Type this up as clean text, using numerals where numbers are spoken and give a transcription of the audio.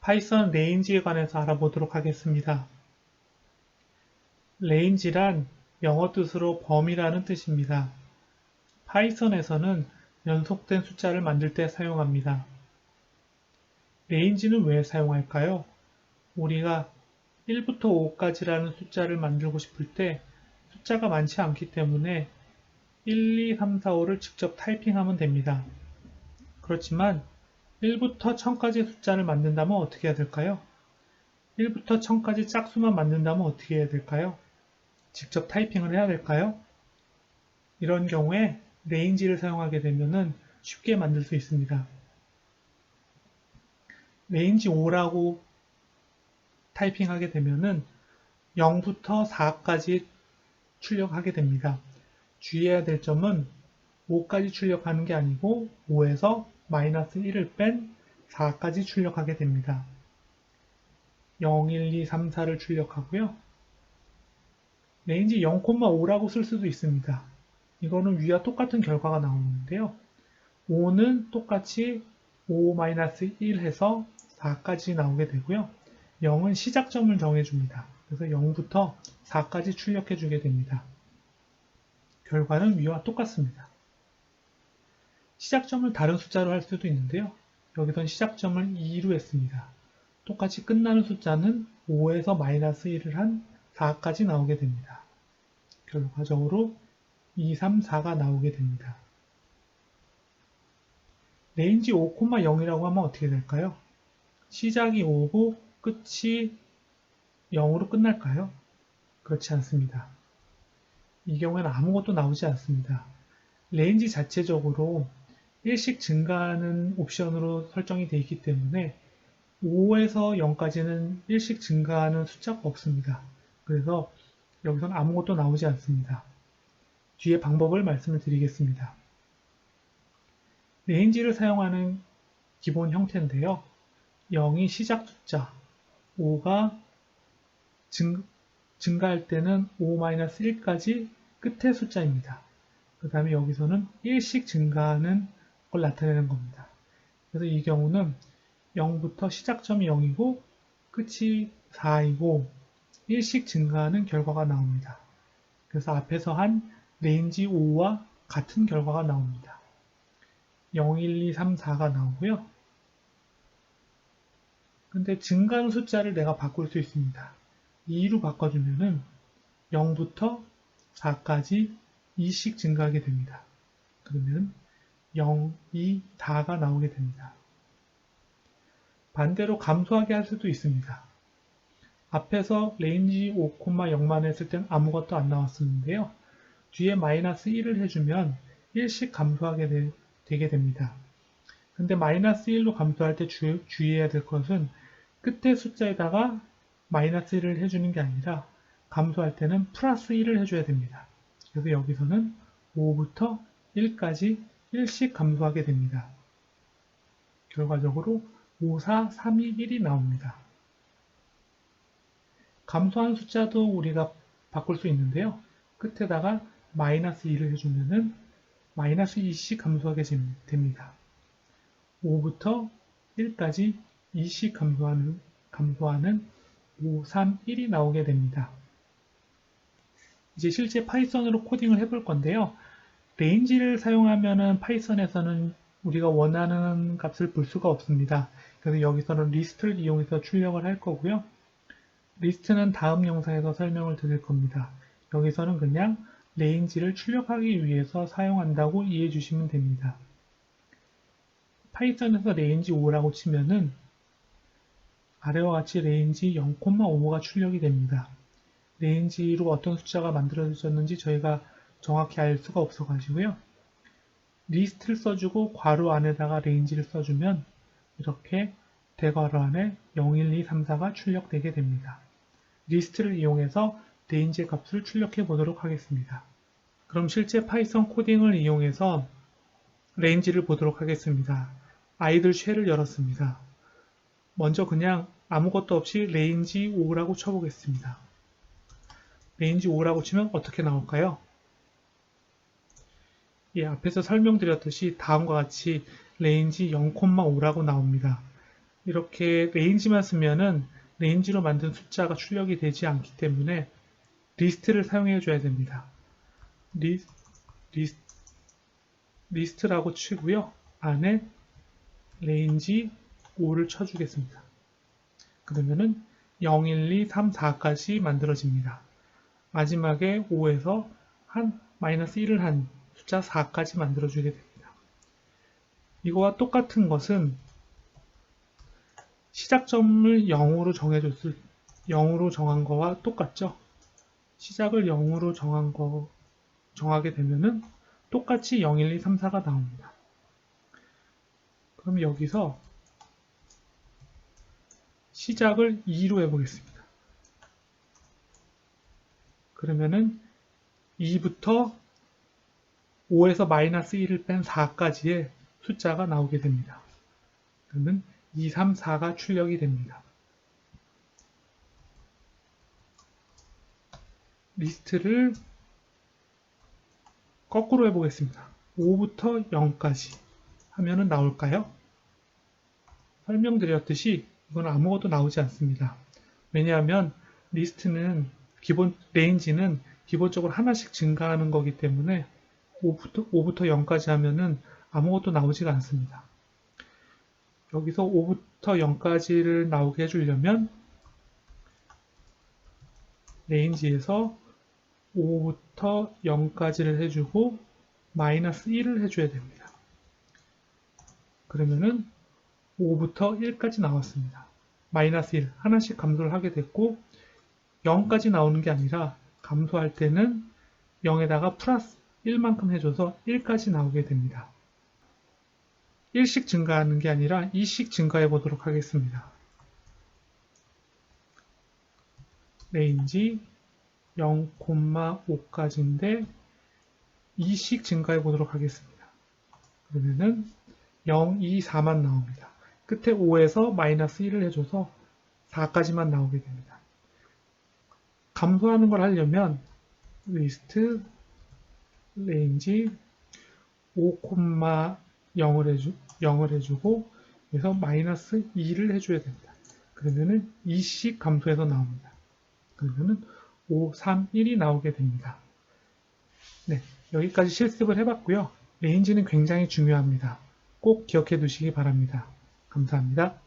파이썬 레인지에 관해서 알아보도록 하겠습니다. 레인지란 영어 뜻으로 범위라는 뜻입니다. 파이썬에서는 연속된 숫자를 만들 때 사용합니다. 레인지는 왜 사용할까요? 우리가 1부터 5까지라는 숫자를 만들고 싶을 때 숫자가 많지 않기 때문에 1, 2, 3, 4, 5를 직접 타이핑하면 됩니다. 그렇지만 1부터 1000까지 숫자를 만든다면 어떻게 해야 될까요? 1부터 1000까지 짝수만 만든다면 어떻게 해야 될까요? 직접 타이핑을 해야 될까요? 이런 경우에 레인지를 사용하게 되면 쉽게 만들 수 있습니다. 레인지 5라고 타이핑하게 되면 0부터 4까지 출력하게 됩니다. 주의해야 될 점은 5까지 출력하는 게 아니고 5에서 마이너스 1을 뺀 4까지 출력하게 됩니다. 0, 1, 2, 3, 4를 출력하고요. 레인지 0,5라고 쓸 수도 있습니다. 이거는 위와 똑같은 결과가 나오는데요. 5는 똑같이 5-1 해서 4까지 나오게 되고요. 0은 시작점을 정해줍니다. 그래서 0부터 4까지 출력해주게 됩니다. 결과는 위와 똑같습니다. 시작점을 다른 숫자로 할 수도 있는데요. 여기선 시작점을 2로 했습니다. 똑같이 끝나는 숫자는 5에서 마이너스 1을 한 4까지 나오게 됩니다. 결과적으로 2, 3, 4가 나오게 됩니다. 레인지 5,0이라고 하면 어떻게 될까요? 시작이 5고 끝이 0으로 끝날까요? 그렇지 않습니다. 이 경우에는 아무것도 나오지 않습니다. 레인지 자체적으로 1씩 증가하는 옵션으로 설정이 되어 있기 때문에 5에서 0까지는 1씩 증가하는 숫자가 없습니다. 그래서 여기서는 아무것도 나오지 않습니다. 뒤에 방법을 말씀을 드리겠습니다. 레인지를 사용하는 기본 형태인데요. 0이 시작 숫자, 5가 증가할 때는 5-1까지 끝의 숫자입니다. 그 다음에 여기서는 1씩 증가하는 걸 나타내는 겁니다. 그래서 이 경우는 0부터 시작점이 0이고 끝이 4이고 1씩 증가하는 결과가 나옵니다. 그래서 앞에서 한 레인지 5와 같은 결과가 나옵니다. 0, 1, 2, 3, 4가 나오고요. 근데 증가하는 숫자를 내가 바꿀 수 있습니다. 2로 바꿔주면은 0부터 4까지 2씩 증가하게 됩니다. 그러면 0, 2, 4가 나오게 됩니다. 반대로 감소하게 할 수도 있습니다. 앞에서 레인지 5,0만 했을 땐 아무것도 안 나왔었는데요. 뒤에 마이너스 1을 해주면 1씩 감소하게 되게 됩니다. 근데 마이너스 1로 감소할 때 주의해야 될 것은 끝에 숫자에다가 마이너스 1을 해주는 게 아니라 감소할 때는 플러스 1을 해줘야 됩니다. 그래서 여기서는 5부터 1까지 1씩 감소하게 됩니다. 결과적으로 5, 4, 3, 2, 1이 나옵니다. 감소한 숫자도 우리가 바꿀 수 있는데요. 끝에다가 마이너스 2를 해주면은 마이너스 2씩 감소하게 됩니다. 5부터 1까지 2씩 감소하는 5, 3, 1이 나오게 됩니다. 이제 실제 파이썬으로 코딩을 해볼 건데요. 레인지를 사용하면은 파이썬에서는 우리가 원하는 값을 볼 수가 없습니다. 그래서 여기서는 리스트를 이용해서 출력을 할 거고요. 리스트는 다음 영상에서 설명을 드릴 겁니다. 여기서는 그냥 레인지를 출력하기 위해서 사용한다고 이해해 주시면 됩니다. 파이썬에서 레인지 5라고 치면은 아래와 같이 레인지 0,5가 출력이 됩니다. 레인지로 어떤 숫자가 만들어졌는지 저희가 정확히 알 수가 없어 가지고요. 리스트를 써주고 괄호 안에다가 레인지를 써주면 이렇게 대괄호 안에 0, 1, 2, 3, 4가 출력되게 됩니다. 리스트를 이용해서 레인지의 값을 출력해 보도록 하겠습니다. 그럼 실제 파이썬 코딩을 이용해서 레인지를 보도록 하겠습니다. 아이들 쉘을 열었습니다. 먼저 그냥 아무것도 없이 레인지 5라고 쳐보겠습니다. 레인지 5라고 치면 어떻게 나올까요? 앞에서 설명드렸듯이 다음과 같이 레인지 0,5라고 나옵니다. 이렇게 레인지만 쓰면은 레인지로 만든 숫자가 출력이 되지 않기 때문에 리스트를 사용해 줘야 됩니다. 리스트라고 치고요. 안에 레인지 5를 쳐주겠습니다. 그러면은 0, 1, 2, 3, 4까지 만들어집니다. 마지막에 5에서 한 마이너스 1을 한 숫자 4까지 만들어주게 됩니다. 이거와 똑같은 것은 시작점을 0으로 정한 거와 똑같죠. 시작을 0으로 정하게 되면은 똑같이 0, 1, 2, 3, 4가 나옵니다. 그럼 여기서 시작을 2로 해보겠습니다. 그러면은 2부터 5에서 마이너스 1을 뺀 4까지의 숫자가 나오게 됩니다. 그러면 2, 3, 4가 출력이 됩니다. 리스트를 거꾸로 해보겠습니다. 5부터 0까지 하면은 나올까요? 설명드렸듯이 이건 아무것도 나오지 않습니다. 왜냐하면 레인지는 기본적으로 하나씩 증가하는 거기 때문에 5부터 0까지 하면은 아무것도 나오지가 않습니다. 여기서 5부터 0까지를 나오게 해주려면 레인지에서 5부터 0까지를 해주고 마이너스 1을 해줘야 됩니다. 그러면은 5부터 1까지 나왔습니다. 마이너스 1 하나씩 감소를 하게 됐고 0까지 나오는 게 아니라 감소할 때는 0에다가 플러스 1만큼 해줘서 1까지 나오게 됩니다. 1씩 증가하는 게 아니라 2씩 증가해 보도록 하겠습니다. 레인지 0,5까지인데 2씩 증가해 보도록 하겠습니다. 그러면은 0, 2, 4만 나옵니다. 끝에 5에서 마이너스 1을 해줘서 4까지만 나오게 됩니다. 감소하는 걸 하려면 리스트 레인지 5,0을 해주고 그래서 마이너스 2를 해줘야 됩니다. 그러면은 2씩 감소해서 나옵니다. 그러면은 5, 3, 1이 나오게 됩니다. 네, 여기까지 실습을 해봤고요. 레인지는 굉장히 중요합니다. 꼭 기억해 두시기 바랍니다. 감사합니다.